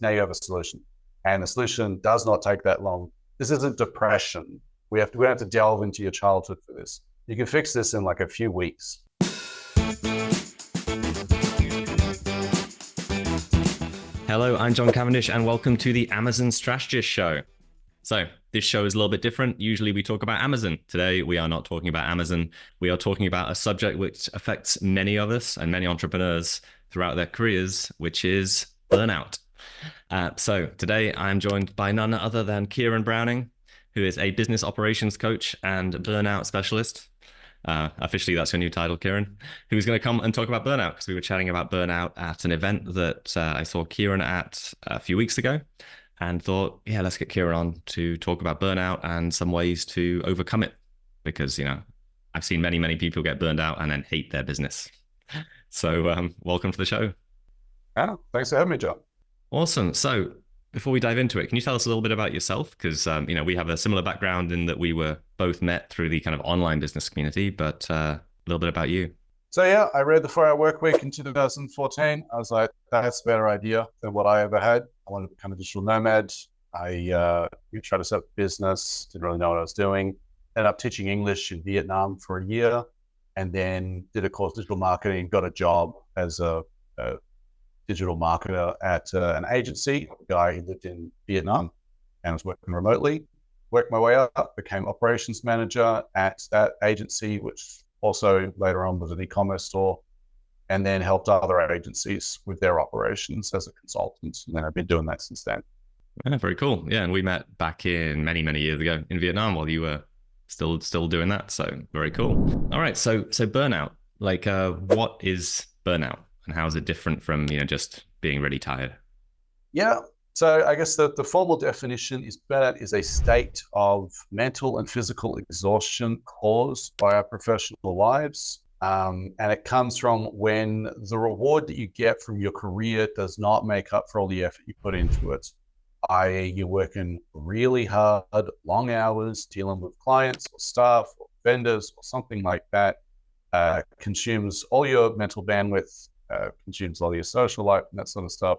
now you have a solution. And the solution does not take that long. This isn't depression. We don't have to delve into your childhood for this. You can fix this in like a few weeks. Hello, I'm John Cavendish, and welcome to the Amazon Strategist Show. So this show is a little bit different. Usually we talk about Amazon. Today, we are not talking about Amazon. We are talking about a subject which affects many of us and many entrepreneurs throughout their careers, which is burnout. So today I am joined by none other than Kieran Browning, who is a business operations coach and burnout specialist. Officially, that's your new title, Kieran, who's going to come and talk about burnout, because we were chatting about burnout at an event that I saw Kieran at a few weeks ago, and thought, yeah, let's get Kieran on to talk about burnout and some ways to overcome it, because, you know, I've seen many, many people get burned out and then hate their business. So welcome to the show. Thanks for having me, John. Awesome. So before we dive into it, can you tell us a little bit about yourself? Because, you know, we have a similar background in that we were both met through the kind of online business community, but a little bit about you. So yeah, I read the 4-Hour Workweek in 2014. I was like, that's a better idea than what I ever had. I wanted to become a digital nomad. I tried to set up a business, didn't really know what I was doing. Ended up teaching English in Vietnam for a year, and then did a course in digital marketing, got a job as a digital marketer at an agency, a guy who lived in Vietnam and was working remotely. Worked my way up, became operations manager at that agency, which also later on was an e-commerce store, and then helped other agencies with their operations as a consultant. And then I've been doing that since then. Yeah, very cool. Yeah, and we met back in many, many years ago in Vietnam while you were still doing that. So very cool. All right, so burnout. Like, what is burnout, and how is it different from, you know, just being really tired? Yeah. So I guess the formal definition is burnout is a state of mental and physical exhaustion caused by our professional lives. And it comes from when the reward that you get from your career does not make up for all the effort you put into it. I.e., you're working really hard, long hours, dealing with clients or staff or vendors or something like that, consumes all your mental bandwidth, consumes all your social life and that sort of stuff.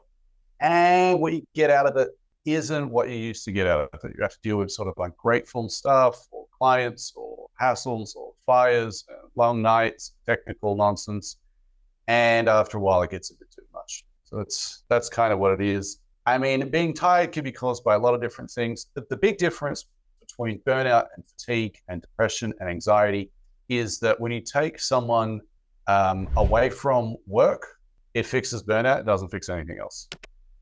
And what you get out of it isn't what you used to get out of it. You have to deal with sort of ungrateful stuff, or clients, or hassles, or fires, long nights, technical nonsense. And after a while, it gets a bit too much. So that's kind of what it is. I mean, being tired can be caused by a lot of different things. But the big difference between burnout and fatigue and depression and anxiety is that when you take someone away from work, it fixes burnout. It doesn't fix anything else.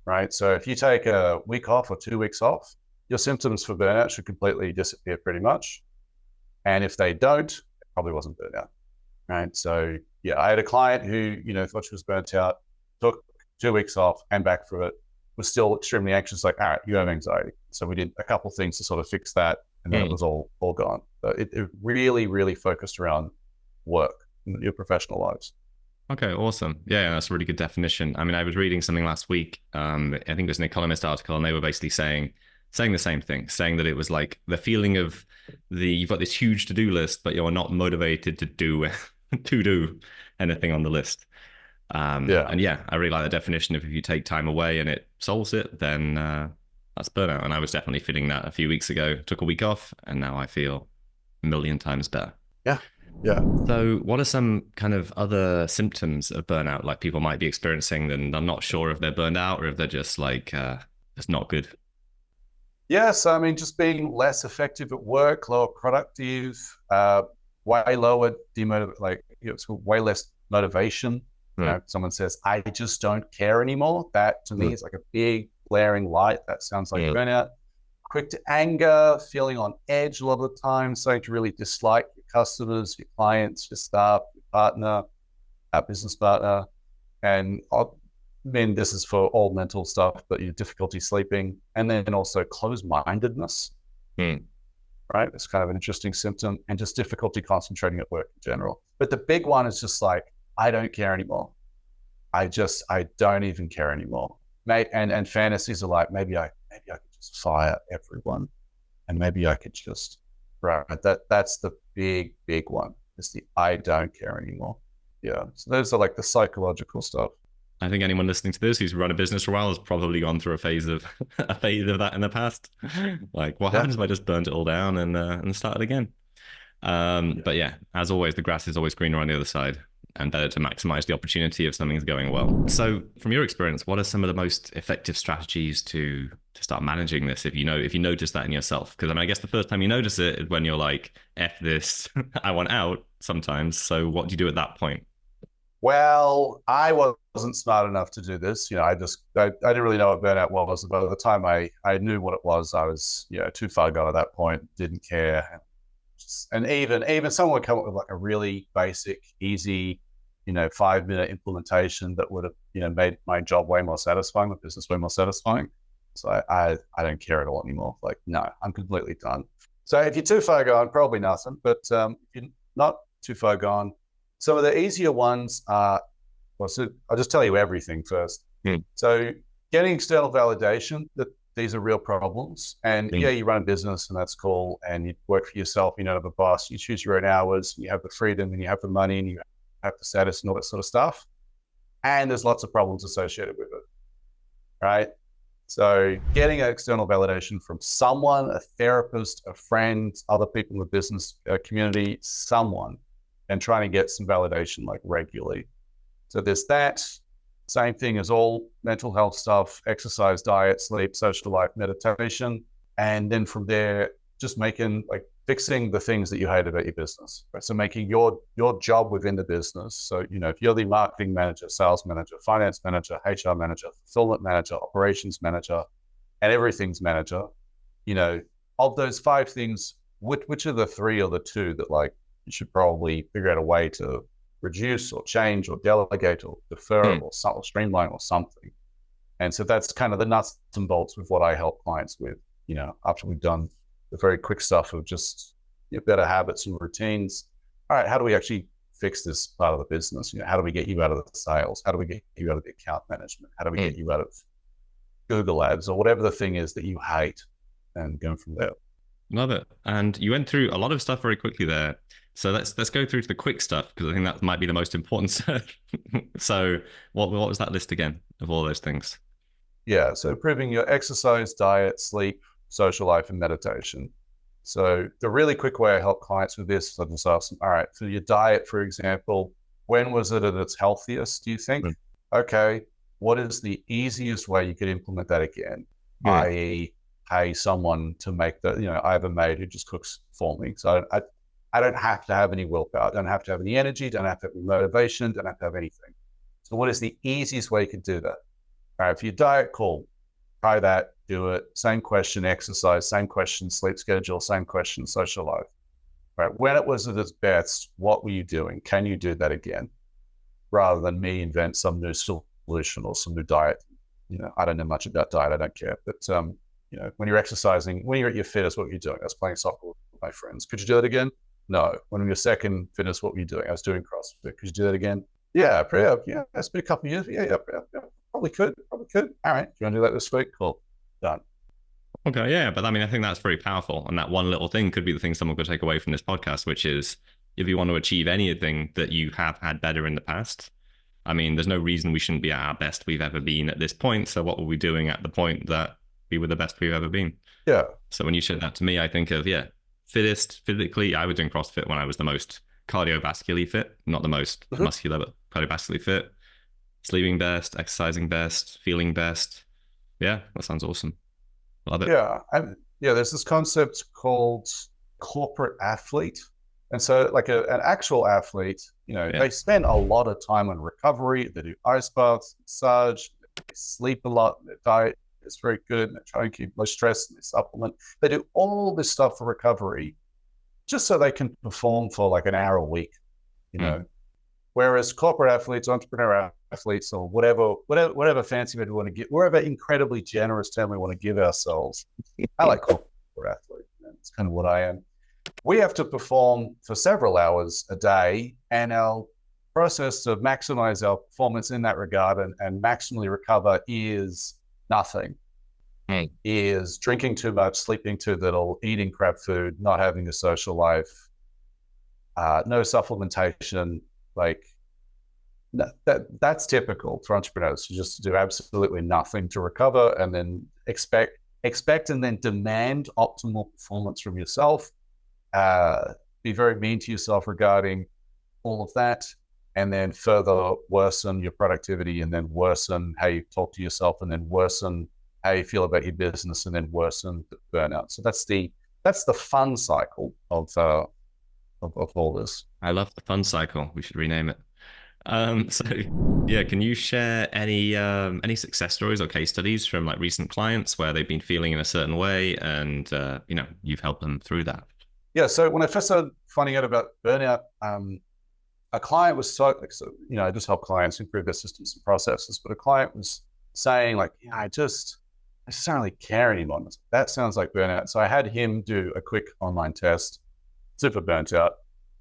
Right. So if you take a week off or 2 weeks off, your symptoms for burnout should completely disappear pretty much. And if they don't, it probably wasn't burnout. Right. So yeah, I had a client who, you know, thought she was burnt out, took 2 weeks off and back for it, was still extremely anxious, like, all right, you have anxiety. So we did a couple of things to sort of fix that, and then it was all gone. So it really, really focused around work, your professional lives. Okay, awesome. Yeah, that's a really good definition. I mean, I was reading something last week. I think it was an Economist article, and they were basically saying the same thing, saying that it was like the feeling of you've got this huge to-do list, but you're not motivated to do anything on the list. And yeah, I really like the definition of if you take time away and it solves it, then that's burnout. And I was definitely feeling that a few weeks ago. Took a week off, and now I feel a million times better. Yeah. Yeah. So what are some kind of other symptoms of burnout, like people might be experiencing, and I'm not sure if they're burned out or if they're just like, it's not good? Yeah. So, I mean, just being less effective at work, lower productive, way lower way less motivation. You know, someone says, I just don't care anymore. That to me is like a big glaring light. That sounds like burnout. Quick to anger, feeling on edge a lot of the time, starting to really dislike your customers, your clients, your staff, your partner, our business partner. And I mean, this is for all mental stuff, but your difficulty sleeping, and then also closed-mindedness, right? It's kind of an interesting symptom, and just difficulty concentrating at work in general. But the big one is just like, I don't care anymore. I don't even care anymore. Mate, and fantasies are like, maybe I could just fire everyone, and maybe I could just, right? That's the big one. It's the I don't care anymore. Yeah. So those are like the psychological stuff. I think anyone listening to this who's run a business for a while has probably gone through a phase of that in the past. Like, what Yeah. happens if I just burnt it all down and started again? But yeah, as always, the grass is always greener on the other side, and better to maximize the opportunity if something's going well. So, from your experience, what are some of the most effective strategies to start managing this? If you notice that in yourself, because I mean, I guess the first time you notice it is when you're like, "F this, I want out." Sometimes. So, what do you do at that point? Well, I wasn't smart enough to do this. I didn't really know what burnout was. By the time I knew what it was, I was, too far gone at that point, didn't care. And even someone would come up with like a really basic, easy, 5-minute implementation that would have, made my job way more satisfying, my business way more satisfying. So I don't care at all anymore. Like, no, I'm completely done. So if you're too far gone, probably nothing. But if you're not too far gone, some of the easier ones are, well, so I'll just tell you everything first. So getting external validation that these are real problems. And yeah, you run a business and that's cool. And you work for yourself, you don't have a boss, you choose your own hours, you have the freedom and you have the money and you have the status and all that sort of stuff. And there's lots of problems associated with it, right? So getting an external validation from someone, a therapist, a friend, other people in the business community, someone, and trying to get some validation like regularly. So there's that. Same thing as all mental health stuff: exercise, diet, sleep, social life, meditation. And then from there, just fixing the things that you hate about your business. Right? So making your job within the business. So, if you're the marketing manager, sales manager, finance manager, HR manager, fulfillment manager, operations manager, and everything's manager, of those 5 things, which are the 3 or the 2 that you should probably figure out a way to reduce or change or delegate or defer or streamline or something. And so that's kind of the nuts and bolts with what I help clients with, after we've done the very quick stuff of just better habits and routines. All right, how do we actually fix this part of the business? How do we get you out of the sales? How do we get you out of the account management? How do we get you out of Google Ads or whatever the thing is that you hate, and going from there? Love it. And you went through a lot of stuff very quickly there. So let's go through to the quick stuff, because I think that might be the most important stuff. So what was that list again of all those things? Yeah, so improving your exercise, diet, sleep, social life, and meditation. So the really quick way I help clients with this is I just ask them, all right, for your diet, for example, when was it at its healthiest, do you think? Okay, what is the easiest way you could implement that again? I.e., pay someone to make I have a maid who just cooks for me. So I don't have to have any willpower, don't have to have any energy, don't have to have any motivation, don't have to have anything. So what is the easiest way you could do that? All right, for your diet, cool. Try that, do it. Same question, exercise. Same question, sleep schedule. Same question, social life. All right, when it was at its best, what were you doing? Can you do that again? Rather than me invent some new solution or some new diet. I don't know much about diet. I don't care. But, when you're exercising, when you're at your fittest, what were you doing? I was playing soccer with my friends. Could you do it again? No. When we were second fittest, what were you doing? I was doing CrossFit. Could you do that again? Yeah, it's been a couple of years. Yeah. Probably could. All right. Do you want to do that this week? Cool. Done. Okay, yeah. But I mean, I think that's very powerful. And that one little thing could be the thing someone could take away from this podcast, which is if you want to achieve anything that you have had better in the past, I mean, there's no reason we shouldn't be at our best we've ever been at this point. So what were we doing at the point that we were the best we've ever been? Yeah. So when you said that to me, I think of, fittest physically. I was doing CrossFit when I was the most cardiovascularly fit, not the most muscular, but cardiovascularly fit. Sleeping best, exercising best, feeling best. Yeah, that sounds awesome. Love it. Yeah. There's this concept called corporate athlete. And so an actual athlete, they spend a lot of time on recovery. They do ice baths, massage, they sleep a lot, their diet is very good, and they try and keep low stress, and they supplement. They do all this stuff for recovery just so they can perform for an hour a week, Whereas corporate athletes, entrepreneurial athletes, or whatever fancy we want to get, whatever incredibly generous term we want to give ourselves, I like corporate athlete. That's kind of what I am. We have to perform for several hours a day, and our process to maximize our performance in that regard and maximally recover is nothing. Is drinking too much, sleeping too little, eating crap food, not having a social life, no supplementation, that's typical for entrepreneurs to just do absolutely nothing to recover and then expect and then demand optimal performance from yourself. Be very mean to yourself regarding all of that, and then further worsen your productivity, and then worsen how you talk to yourself, and then worsen how you feel about your business, and then worsen the burnout. So that's the fun cycle of all this. I love the fun cycle. We should rename it. So yeah, can you share any success stories or case studies from like recent clients where they've been feeling in a certain way and you've helped them through that? Yeah. So when I first started finding out about burnout, a client was I just help clients improve their systems and processes, but a client was saying like, yeah, I just don't really care anymore. That sounds like burnout. So I had him do a quick online test, super burnt out.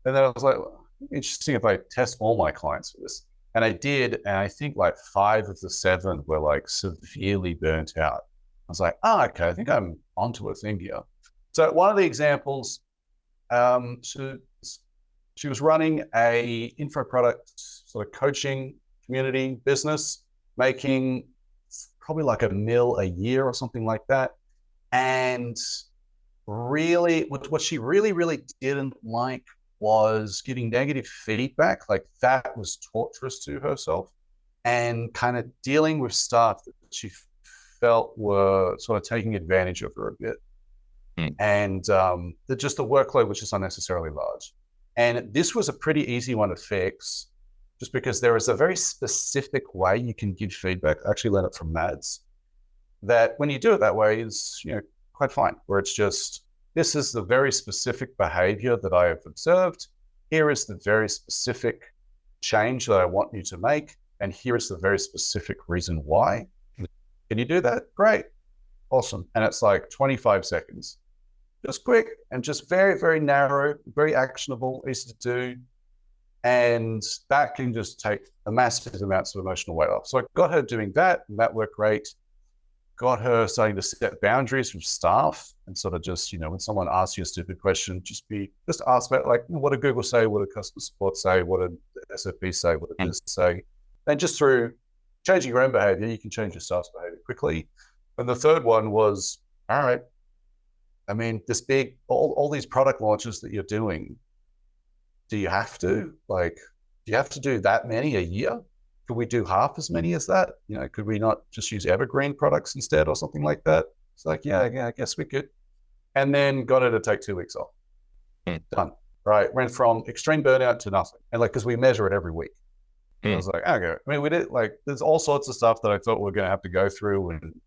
And then I was like, well, interesting if I test all my clients for this. And I did. And I think like 5 of the 7 were like severely burnt out. I was like, oh, okay, I think I'm onto a thing here. So one of the examples, she was running a info product sort of coaching community business, making probably like $1 million a year or something like that. And really, what she really didn't like was getting negative feedback. Like that was torturous to herself, and kind of dealing with staff that she felt were sort of taking advantage of her a bit. And the workload was just unnecessarily large. And this was a pretty easy one to fix, just because there is a very specific way you can give feedback. I actually learned it from Mads, that when you do it that way is quite fine, where it's just, this is the very specific behavior that I have observed. Here is the very specific change that I want you to make. And here is the very specific reason why. Can you do that? Great. Awesome. And it's like 25 seconds. Just quick and just very, very narrow, very actionable, easy to do. And that can just take a massive amounts of emotional weight off. So I got her doing that, and that worked great. Got her starting to set boundaries with staff, and sort of just, when someone asks you a stupid question, just ask about like, what did Google say? What did customer support say? What did SAP say? What did this say? And just through changing your own behavior, you can change your staff's behavior quickly. And the third one was, all right, I mean, all these product launches that you're doing, do you have to do that many a year? Could we do half as many as that? Could we not just use evergreen products instead or something like that? It's like, yeah, I guess we could. And then got her to take 2 weeks off. Done. Right. Went from extreme burnout to nothing. And because we measure it every week. I was like, okay. I mean, we did there's all sorts of stuff that I thought we were going to have to go through and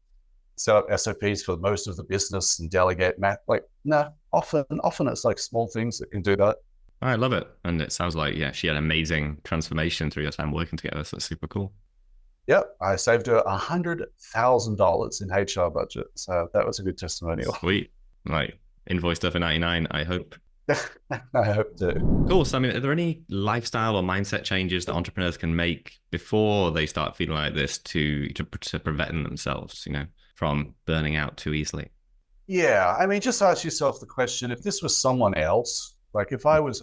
set up SOPs for most of the business and delegate math. Like, no, often it's like small things that can do that. I love it. And it sounds like, yeah, she had amazing transformation through your time working together. So that's super cool. Yep. I saved her $100,000 in HR budget. So that was a good testimonial. Sweet. Like invoiced her for 99, I hope. I hope to. Cool. So, I mean, are there any lifestyle or mindset changes that entrepreneurs can make before they start feeling like this to prevent themselves, from burning out too easily? Yeah. I mean, just ask yourself the question, if this was someone else, like if I was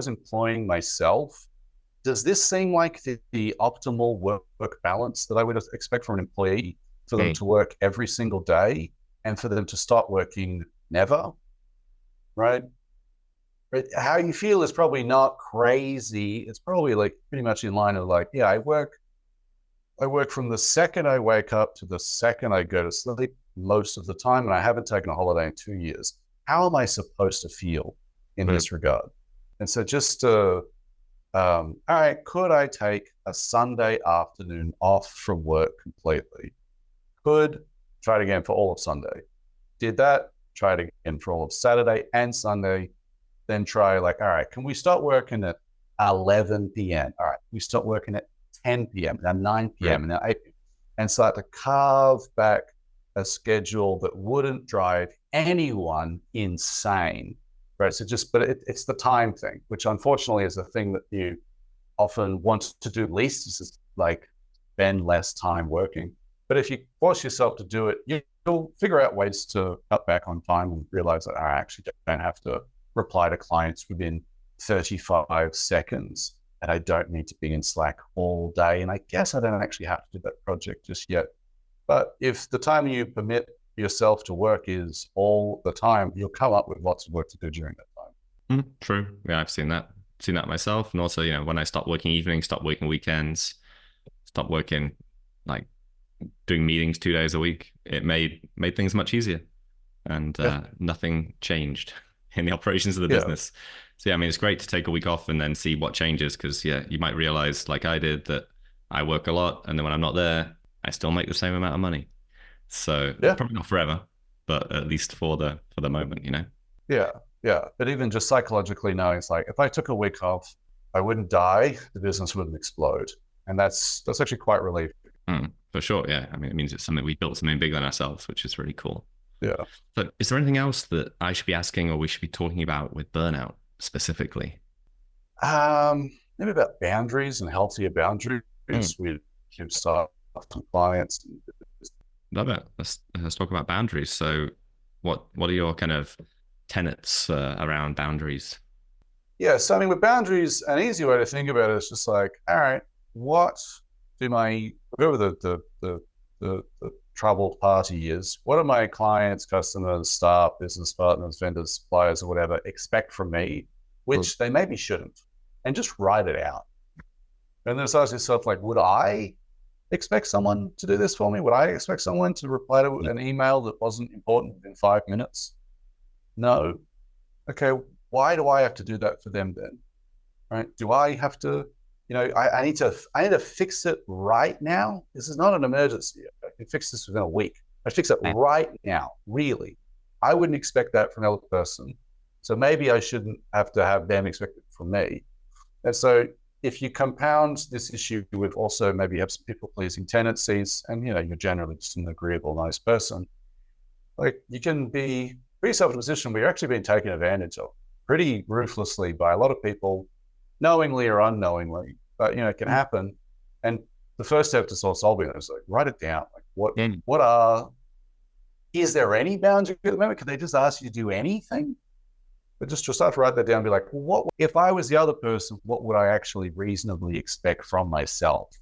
employing myself, does this seem like the optimal work balance that I would expect from an employee, for them to work every single day and for them to stop working never, right? But how you feel is probably not crazy. It's probably like pretty much in line of like, yeah, I work from the second I wake up to the second I go to sleep most of the time, and I haven't taken a holiday in 2 years. How am I supposed to feel in this regard? And so just all right, could I take a Sunday afternoon off from work completely? Could try it again for all of Sunday. Did that, try it again for all of Saturday and Sunday. Then try all right, can we start working at 11 p.m.? All right, we start working at 10 p.m., now 9 p.m., now 8 p.m. And start to carve back a schedule that wouldn't drive anyone insane, right? So it's the time thing, which unfortunately is a thing that you often want to do least, is just like spend less time working. But if you force yourself to do it, you'll figure out ways to cut back on time and realize that I actually don't have to reply to clients within 35 seconds. and I don't need to be in Slack all day. And I guess I don't actually have to do that project just yet. But if the time you permit yourself to work is all the time, you'll come up with lots of work to do during that time. True. Yeah, I've seen that. Seen that myself. And also, when I stopped working evenings, stopped working weekends, stopped working like doing meetings 2 days a week, it made things much easier. And nothing changed in the operations of the business. So yeah, I mean, it's great to take a week off and then see what changes, because you might realize, like I did, that I work a lot, and then when I'm not there, I still make the same amount of money. So probably not forever, but at least for the moment, Yeah. But even just psychologically knowing, it's like, if I took a week off, I wouldn't die, the business wouldn't explode. And that's actually quite relieving. For sure. Yeah. I mean, it means it's something, we built something bigger than ourselves, which is really cool. Yeah. So is there anything else that I should be asking or we should be talking about with burnout specifically? Maybe about boundaries and healthier boundaries with staff and clients. Love it. Let's talk about boundaries. So what are your kind of tenets around boundaries? Yeah. So I mean, with boundaries, an easy way to think about it is just like, all right, what do whoever the troubled party is, what do my clients, customers, staff, business partners, vendors, suppliers, or whatever expect from me, which they maybe shouldn't, and just write it out. And then ask yourself, like, would I expect someone to do this for me? Would I expect someone to reply to an email that wasn't important within 5 minutes? No. Okay, why do I have to do that for them then? Right? Do I have to, I need to fix it right now? This is not an emergency. I can fix this within a week. I fix it right now, really. I wouldn't expect that from another person. So maybe I shouldn't have to have them expect it from me. And so if you compound this issue with also maybe have some people-pleasing tendencies, and you're generally just an agreeable, nice person, like, you can be pretty self in a position where you're actually being taken advantage of pretty ruthlessly by a lot of people, knowingly or unknowingly. But it can happen. And the first step to sort of solving it is like, write it down. Like, is there any boundary at the moment? Could they just ask you to do anything? But just to start to write that down, be like, well, if I was the other person, what would I actually reasonably expect from myself?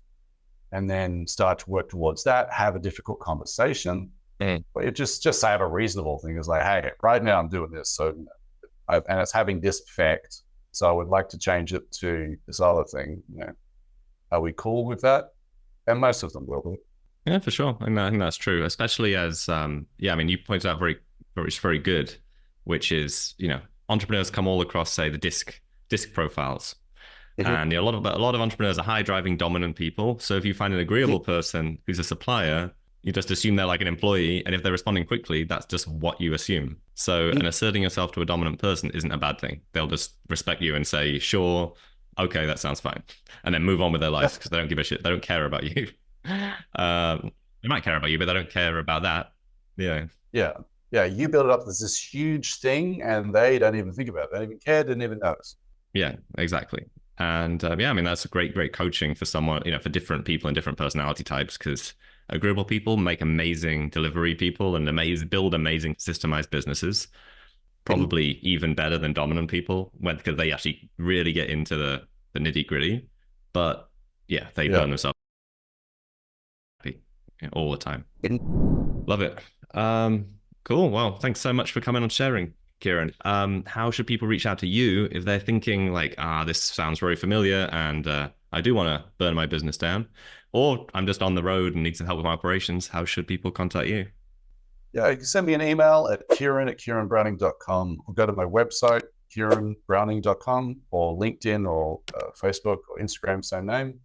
And then start to work towards that, have a difficult conversation. But it just say have a reasonable thing. Is like, hey, right now I'm doing this. So, and it's having this effect. So I would like to change it to this other thing. Are we cool with that? And most of them will be. Yeah, for sure. I think that's true, especially as, I mean, you pointed out very good, which is, entrepreneurs come all across, say, the disc profiles. And a lot of entrepreneurs are high driving dominant people. So if you find an agreeable person who's a supplier, you just assume they're like an employee. And if they're responding quickly, that's just what you assume. So and asserting yourself to a dominant person isn't a bad thing. They'll just respect you and say, sure, okay, that sounds fine. And then move on with their lives because they don't give a shit. They don't care about you. They might care about you, but they don't care about that. Yeah, you build it up as this huge thing and they don't even think about it. They don't even care, didn't even notice. Yeah, exactly. And I mean, that's a great coaching for someone, for different people and different personality types, because agreeable people make amazing delivery people and build amazing systemized businesses, probably even better than dominant people because they actually really get into the nitty gritty. But yeah, they burn themselves all the time. Love it. Cool. Well, thanks so much for coming on sharing, Kieran. How should people reach out to you if they're thinking like, this sounds very familiar and I do want to burn my business down, or I'm just on the road and need some help with my operations? How should people contact you? Yeah, you can send me an email at kieran@kieranbrowning.com, or go to my website, kieranbrowning.com, or LinkedIn or Facebook or Instagram, same name.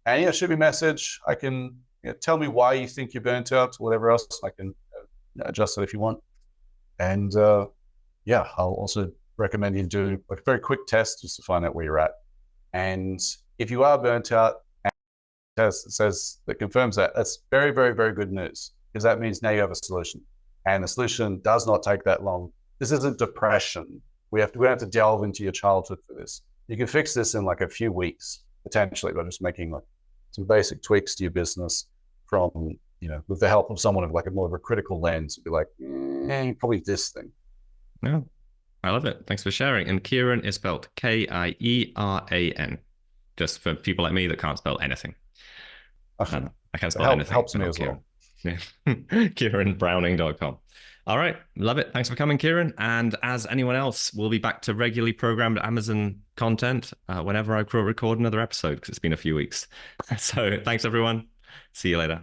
And shoot me a message. I can tell me why you think you're burnt out, or whatever else. I can adjust it if you want. And I'll also recommend you do a very quick test just to find out where you're at. And if you are burnt out, and test that confirms that, that's very, very, very good news, because that means now you have a solution. And the solution does not take that long. This isn't depression. We don't have to delve into your childhood for this. You can fix this in like a few weeks, potentially, by just making like some basic tweaks to your business from, with the help of someone of like a more of a critical lens. It'd be like, probably this thing. Yeah, I love it. Thanks for sharing. And Kieran is spelled Kieran. just for people like me that can't spell anything. Okay. I can't spell anything. Helps but me not as Kieran. well. Yeah. KieranBrowning.com. All right. Love it. Thanks for coming, Kieran. And as anyone else, we'll be back to regularly programmed Amazon content whenever I record another episode, because it's been a few weeks. So thanks, everyone. See you later.